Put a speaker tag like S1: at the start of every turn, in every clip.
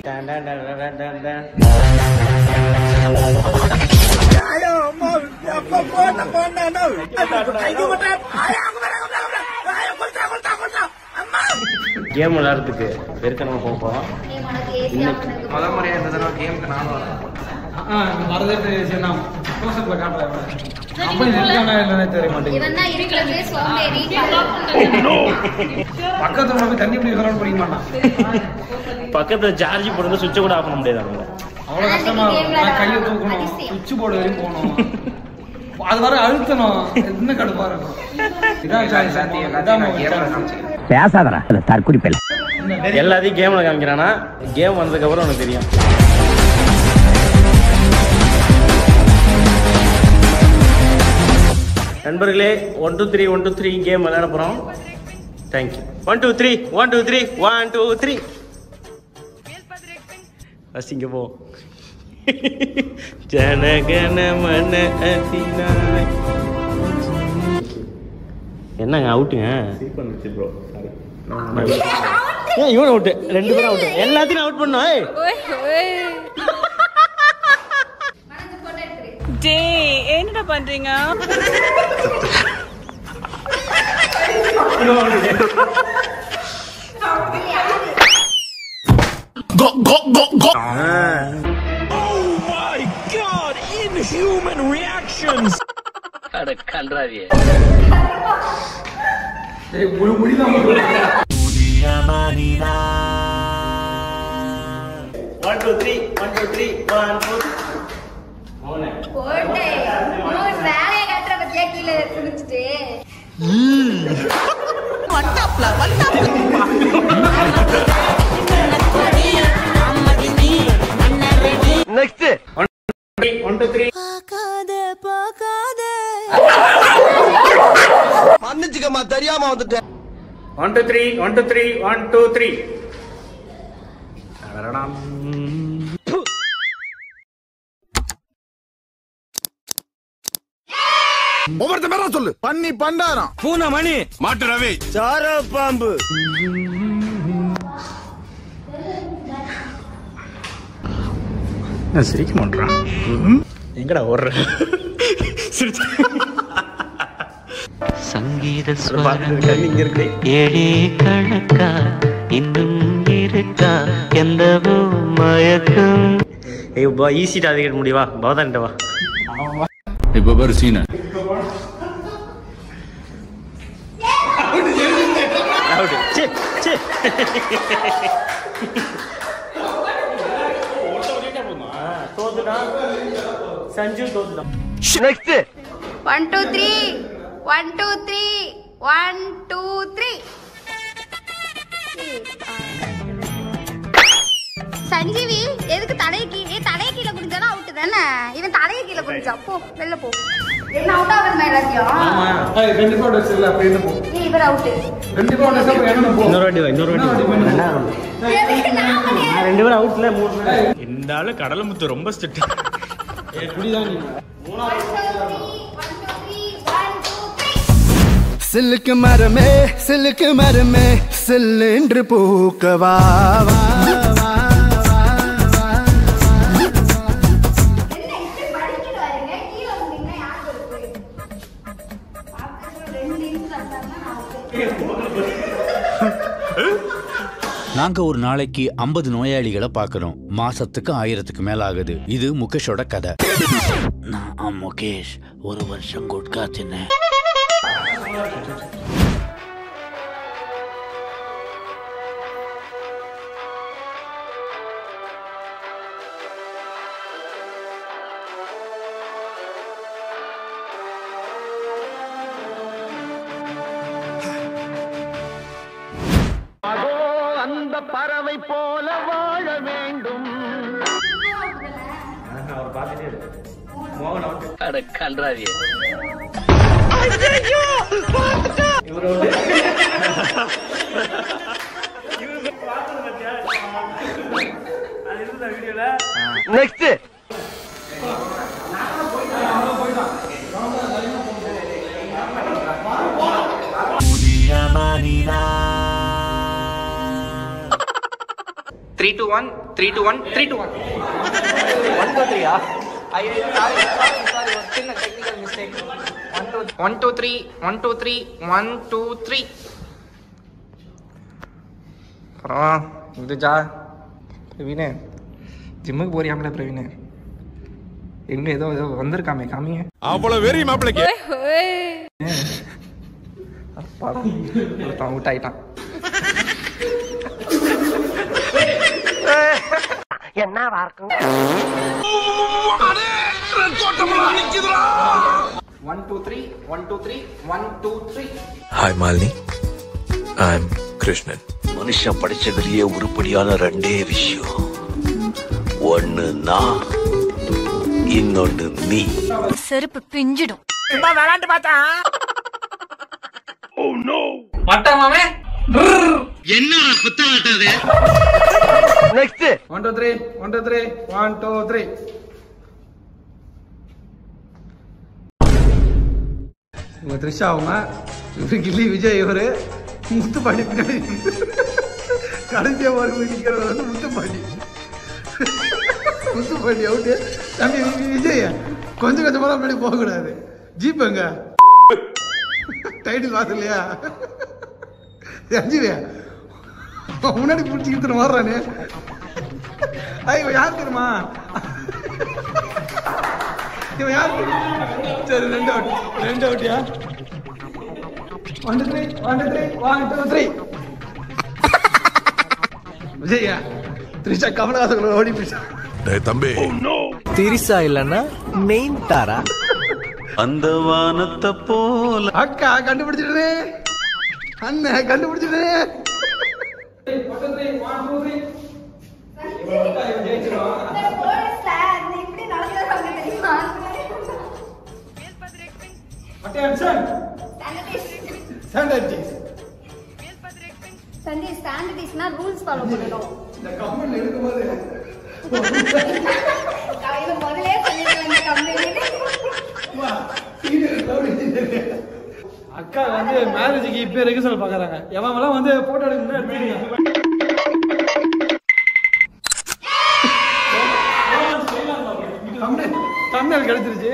S1: Game விளையாடுறதுக்கு பெருக்க நம்ம போக போறோம்.
S2: முதல் முறையா இந்த தடவை கேமுக்கு நானும்
S3: மறந்துட்டு பக்கத்துல போய் தண்ணி பிடிக்க மாட்டான்.
S1: பக்கத்துல சார்ஜ் போடுறது சுவிட்சை கூட ஆஃப் பண்ண முடியாது.
S3: அவ்வளவு கஷ்டமா கையை தூக்கணும், சுவிட்ச் போர்டு வரையும் போகணும், அது வர அழுத்தணும், இன்னும் கடுப்பா இருக்கும்.
S4: பேசாதடா தற்குறிப்பில்
S1: எல்லாத்தையும் கேம்ல காமிக்கிறானா, கேம் வந்ததுக்கு அப்புறம் உனக்கு தெரியும். நண்பர்களே 1 2 3 1 2 3 கேம் விளையாட போறோம். தேங்க்யூ. 1 2 3 1 2 3 1 2 3 அசிங்க போ. ஜனகன மன அதினாய். என்னங்க அவுட்டுங்க? ஏன் இவன் அவுட்டு? 2 பேரும் அவுட்டு. எல்லாத்தையும் அவுட் பண்ணோம்.
S5: டேய் என்னடா பண்றீங்க?
S4: Go go go go.
S6: Oh my god, inhuman reactions.
S1: அட கன்றாவியே.
S3: ஏய் முடி தான் முடி.
S1: 1 2 3 1 2 3 1 2 போனே
S7: போடே மூணு வேலைய கட்டற பத்தியா கீழ குளிச்சிட்டு
S5: வட்டாப்ல வட்டாப்ல
S2: நெக்ஸ்ட்
S1: 1 2 3
S5: பாக்காத
S2: மன்னிச்சுக்கமா தெரியாம வந்துட்டேன்.
S1: 1 2 3 1 2 3 1 2 3 அரடம்.
S4: ஒவ்வொருத்த பேரா சொல்லு. பண்ணி பண்டாரம்,
S6: பூனை மணி,
S4: மாட்டு ரவி,
S6: சார பாம்பு.
S1: நான் சிரிக்க மாட்டேன். எங்கடா ஓடுற?
S8: சங்கீத
S1: இங்க இருக்கு.
S8: ஏழே கணக்கா இன்னும் இருக்கா எந்தவோ மயக்கம்.
S1: ஏய் ஈஸிடா அது கேட்க முடியவா? பவதான்ட்ட வா.
S4: இப்ப பாரு சீன
S1: அவுட். சே சே. தோத்துடா. சஞ்சு தோத்துடா.
S2: நெக்ஸ்ட்
S7: 1 2 3 1 2 3 1 2 3 சஞ்சீவி எதுக்கு தலைய கீழ குடிச்சானா அவுட் தானே? இவன் தலைய கீழ குடிச்சா. போ வெளில போ. என்ன அவுட் ஆவறமா எல்லாத்தையும்?
S3: ஆமா. ஏய் 2 கோட் வச்சிரல அப்படியே போ.
S7: ஏய் இவர அவுட்.
S3: 2 கோட் வச்சா போய் என்ன போ.
S1: இன்னொரு வாட்டி வா. நான் 2 பேரும் அவுட்ல 3 பேர். இந்த ஆளு கடலமுத்து ரொம்ப ஸ்ட்ரிக்ட்.
S3: ஏய் குடிதான் நீ.
S7: 1 2 3 1 2 3
S4: சில்லுக்கு மரமே சில்லென்று பூக்கவா வா வா.
S9: நாங்க ஒரு நாளைக்கு 50 நோயாளிகளை பார்க்கிறோம். மாசத்துக்கு 1000க்கு மேல ஆகுது. இது முகேஷோட கதை.
S8: நான் முகேஷ் 1 வருஷம் குட்கா தின்னேன்.
S2: அந்த பறவை போல வாழ வேண்டும்.
S1: அவர் பார்த்துட்டே இருக்கு. மோகன் அவுட்.
S8: அட கன்றாவியே.
S2: ஐயோ பாத்துட்டா.
S1: இவரோட
S2: நெக்ஸ்ட்
S3: 3 2 1 3 2 1 3 2 1 1 2 3 ஆ ஐயோ சாரி ஒரு சின்ன டெக்னிக்கல் மிஸ்டேக் 1 2 3 1 2 3 1 2 3 அப்புறம் இது பிரவீனே ஜிம்முக்கு போறியாமல பிரவீனே எங்க ஏதோ வந்திருக்காமே காமிங்க
S4: அவ்வளவு வெறி மாப்பிளைக்கு
S3: அப்பாடா அவுட் ஆயிட்டான்
S2: என்னவா இருக்கும்
S3: 1 2 3 1 2 3 1 2 3
S6: ஹாய் மாலினி ஐ அம் கிருஷ்ணன்.
S8: மனுஷன் படிச்சதுலயே உருப்படியான ரெண்டே விஷயம், ஒன்னு நான், இன்னொன்னு நீ.
S5: செருப்பு பிஞ்சிடும்.
S2: சும்மா விளையாண்டு பார்த்தா
S6: Oh no!
S3: மாட்டாமாமே
S8: என்ன குத்தாட்டது?
S2: நெக்ஸ்ட்
S3: 1 2 3 1 2 3 1 2 3 இவங்க த்ரிஷா அவங்க இவரு கில்லி விஜய் இவரு முத்துப்பாண்டி பின்னாடி கடைசியா ஒரு நிற்கிறவர் வந்து முத்துப்பாண்டி அவுட்டு தம்பி விஜய் கொஞ்சம் கொஞ்சமா முன்னாடி போகக்கூடாது. ஜீப் எங்க டைட்டில் வாசல் இல்லையா அஞ்சுவே முன்னாடி பிடிச்சிக்கிட்டு வர்றானே. ஐயோ யார் தெரியுமா இவன் யார்? சரி 2 அவுட்டியா 1 2 3 1 2 3 1 2 3 விஜயா த்ரிஷா கமலஹாசன் ஓடி போயிட்டா.
S4: டேய் தம்பி,
S2: திரிசா இல்லன்னா மெயின் தாரா
S8: அந்த வானத்தை போல
S3: அக்கா கண்டுபிடிச்சிடுறே, அண்ணன் கண்டுபிடிச்சிடுறே.
S7: ரூல்ஸ் ஃபாலோ பண்ணணும்.
S3: இந்த கமெண்ட் எடுக்கும்போது
S7: முதலே
S3: அக்கா வந்து மேரேஜுக்கு இப்ப ரெகுலர் பாக்குறாங்க. எவன் வந்து போட்டோ எடுக்க தமிழ் கிடைச்சிருச்சு.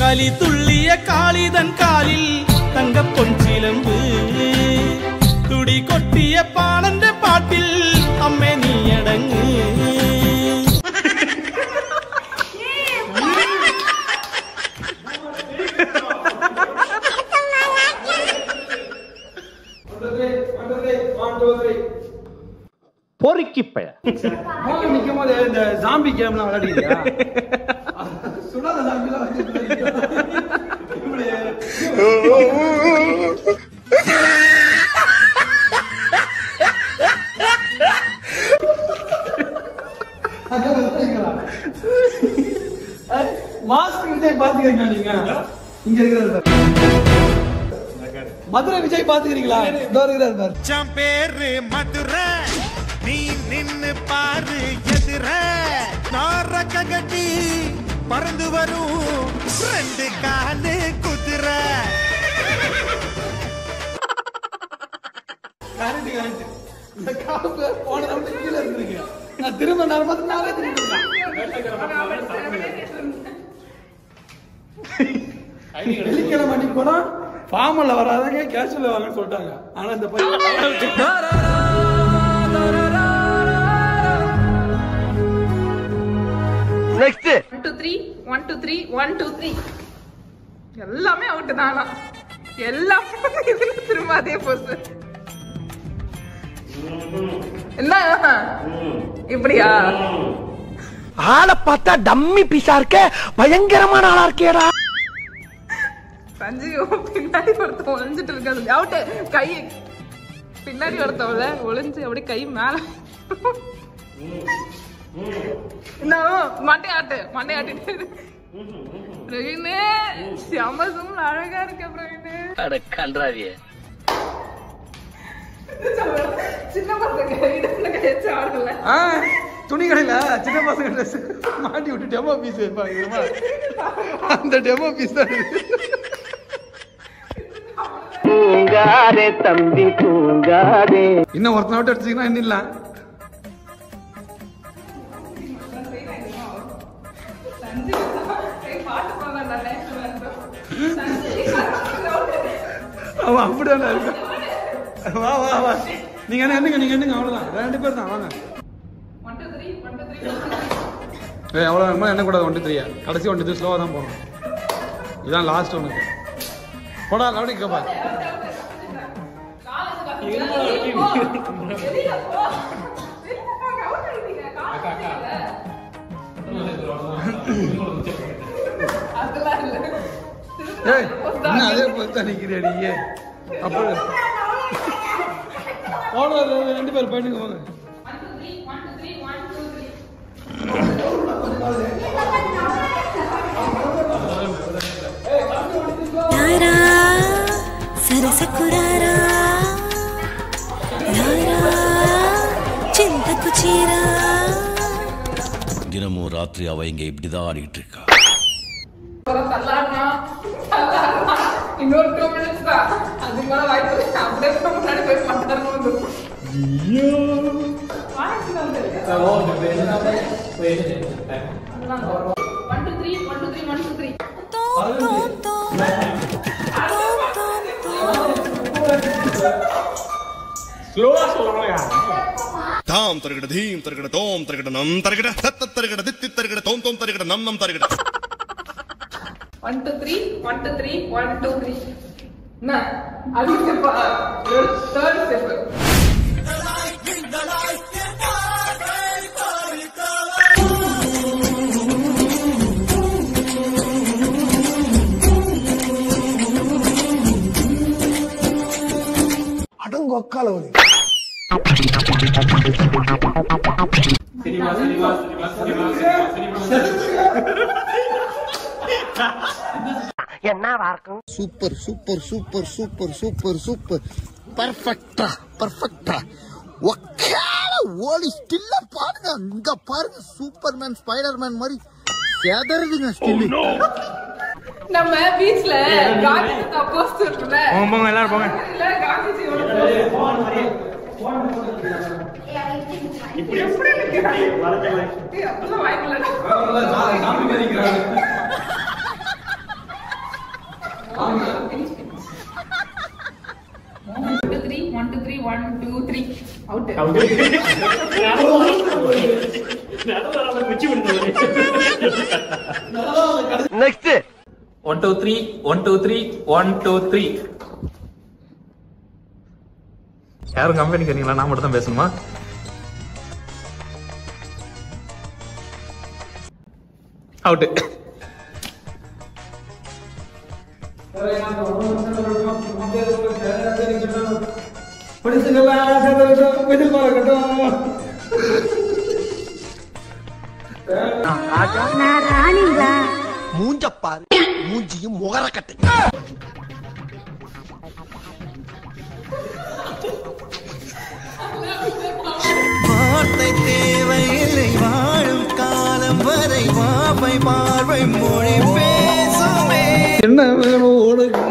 S1: களி துள்ளிய காளிதன் காலில் தங்க பொன்சிலம்பு, துடி கொட்டிய பாடந்த பாட்டில் அம்மே நீ அடங்கு. பொறுக்கி பய
S3: நிக்கும் போது இந்த ஜாம்பி கேம்லாம் விளையாடுறீங்களா? சுடாத ஜாம்பிலாம் மாஸ்க் விஜய் பாத்துக்கிறீங்களா? நீங்க இங்க இருக்கிறாரு மதுரை விஜய் பாத்துக்கிறீங்களா? இதோ இருக்கிறாரு பாரு.
S6: பேரு மதுரை, நீ நின்னு பாரு எதிர, நாரக்க கட்டி பறந்து வரும் 2 காலு குதிரை.
S3: இந்த காப்பு போன தடவை கீழே இருந்திருக்கு. நான் திரும்ப நான் பார்த்து நானே திரும்ப வெள்ளிக்கிழமை அன்னைக்கு போனா ஃபார்மல்ல வராதங்க, கேஷுவல்ல வாங்கன்னு சொல்லிட்டாங்க. ஆனா இந்த
S2: நெக்ஸ்ட்
S5: 1 2 3 1 2 3 1 2 3 எல்லாமே அவுட் தானா? எல்லாம் இதுல திரும்ப அதே போஸ். என்ன இப்படியா?
S2: ஆளை பார்த்தா டம்மி பீஸா இருக்க, பயங்கரமான ஆளா இருக்கேடா.
S5: சஞ்சீவ் பின்னாடி ஒருத்த ஒளிஞ்சிட்டு இருக்காது. அவுட். கை பின்னாடி ஒருத்தவள ஒளிஞ்சு அப்படியே கை மேல. மண்டையாட்டு பிரவீனே செம அழகா இருக்க பிரவீனே.
S8: கன்றாவிய
S5: சின்ன பசங்க கையச்சு ஆடல.
S3: துணி கடையில சின்ன பசங்க ட்ரெஸ் மாட்டி விட்டு டெமோ பீஸ் வைப்பாங்க. அந்த டெமோ பீஸ் தான்
S2: தூங்காதே தம்பி தூங்காதே.
S10: இன்னும் ஒருத்தனை விட்டு அடிச்சிங்கன்னா என்ன இல்ல அவன் அப்படியான வா வா வா நீங்க என்னங்க அவ்வளவுதான் 2 பேர் தான் வாங்க. அவ்வளோ என்ன கூடாது 1 2 3 கடைசி 1 2 ஸ்லோவாக தான் போகணும். இதுதான் லாஸ்ட் ஒன்று. போடா லவடி கப்பா. அதே பார்த்தா நிக்கிறீங்க அப்புறம் 2 பேர் பண்ணுங்க வாங்க.
S11: தினமும் ராத்திரி அவ இங்க இப்படிதான் ஆடிட்டு இருக்கா.
S5: இன்னொரு 2 minutes தான். அதுக்கு மேல வாய்ப்பு இல்லை. அப்படியே முன்னாடி போய் மாட்டாருன்னு ஐயோ
S1: ஸ்லோவா சொல்லுங்க.
S4: தாம் தரகட தீம் தரகட தோம் தரகட நம் தரகட தத்த தரகட தித்தி தரகட தோம் தோம் தரகட நம் நம் தரகட.
S5: 1 2 3 1 2 3 1 2 3 ना अभी से थर्ड स्टेप
S2: அடங்க ஒக்கால ஒரு என்னவா இருக்கும்?
S12: Super super super super super super பர்ஃபெக்ட்டா பர்ஃபெக்ட்டா ஒக்கால ஓலி ஸ்டில்ல பாருங்க. இங்க பாருங்க சூப்பர்மேன் ஸ்பைடர்மேன் மாதிரி கேதறதுங்க ஸ்டில்.
S5: நம்ம பீச்ல காந்தி அப்போஸ் இருக்குல
S1: போங்க எல்லாரும் போங்க.
S5: காந்திஜியோட இப்படி எப்படி இருக்கு வரதே அப்பலாம் வாய்க்கல சாமி மரிக்கிறாங்க. 1 2 3 1 2 3 1 2 3 அவுட்
S2: நெக்ஸ்ட்
S3: 1 2 3 1 2 3 1 2 3 யாரும் கம்பெனிக்கு வரீங்களா? நான் மட்டும் தான் பேசணுமா? அவுட்.
S2: மூஞ்சப்பாரு மூஞ்சியும் முகரக்கட்டை.
S13: வார்த்தை தேவையில்லை வாழும் காலம் வரை வாமை பார்வை மொழி பேசுமே.
S10: என்ன வேணும் உனக்கு?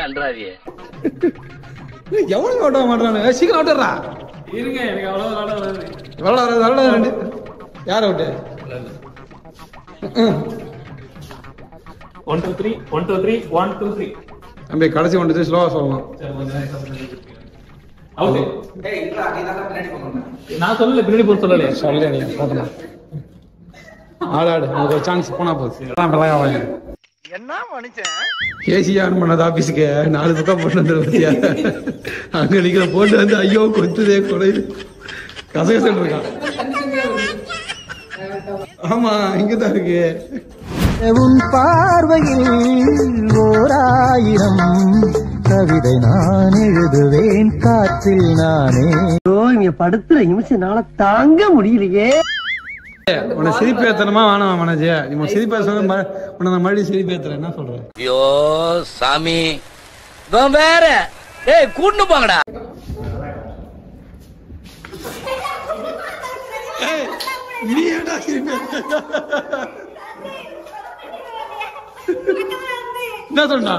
S1: கன்றாவியே
S10: எவ்வளவு ஓட்ட மாட்டானு சீக்கிரம் ஓட்டுறா.
S1: இருங்க எனக்கு அவ்வளவு
S10: ரெண்டு யார் அவுட்டு?
S3: 1 2 3 1 2 3 1 2 3
S10: தம்பி கடைசி 1 2 3 ஸ்லோவா சொல்லலாம்.
S3: அவுட். நான் சொல்லல பின்னாடி போய் சொல்லலையே.
S10: சொல்லல நீ போடணும். ஆடாடு உங்களுக்கு ஒரு சான்ஸ் போனா போகுது.
S2: என்ன மனுஷன்
S10: ஏசி ஆன் பண்ணது ஆபீஸ்க்கு 4 பக்கம் போட்டு வந்துருவியா? அங்க நிக்கிற போட்டு வந்து ஐயோ கொத்துதே கொலை கசகசன் இருக்கான். ஆமா இங்கதான் இருக்கு.
S13: உன் பார்வையில் 1000 கவிதை நான் எழுதுவேன் காற்றில் நானே.
S2: இங்க படுத்துற நிமிஷம்னால தாங்க முடியலையே.
S10: உன்னை சிரிப்பேத்தனமா வேணாமா மனோஜ்? நீ சிரிப்பா சொன்ன உன்னை நான் மறுபடியும் சிரிப்பேத்துறேன். என்ன சொல்றேன்?
S1: ஐயோ சாமி வேற ஏய் கூட்டு போங்கடா.
S10: நீ ஏடா சிரிப்பேத்த? என்ன சொன்னா?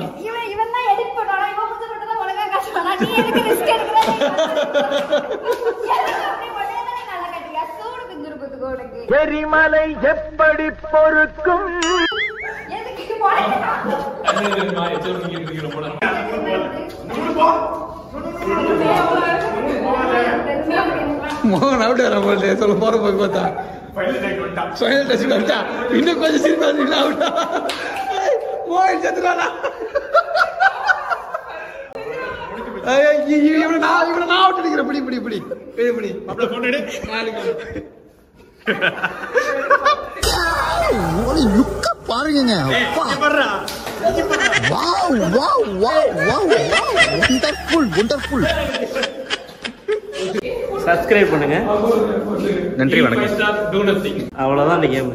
S7: இவன் தான் எடிட் பண்ணானா? இவன் மட்டும் தான் ஒழுங்கா காசு நீ எதுக்கு ரிஸ்க் எடுக்கற? நல்லா கட்டியா சூடு பிஞ்சிருக்குது கோடக்கு.
S2: எரிமலை எப்படி பொறுக்கும்?
S7: எதுக்கு போடா?
S10: மோகன் அவுட் ஆற போல சொல்ல போற போய் பார்த்தா ஃபைனல் டச் பண்ணிட்டா இன்னும் கொஞ்சம் சிரிப்பா இல்ல அவுட்டா மோகன் செத்துறானா இவனை நான் அவுட் அடிக்கிறேன் பிடி அப்படி போட்டோ எடு
S12: ஓலி லுக்க பாருங்க wow wow wow wow wonderful wonderful.
S1: Subscribe பண்ணுங்க.
S3: நன்றி வணக்கம்.
S1: அவ்வளவுதான் இந்த கேம்.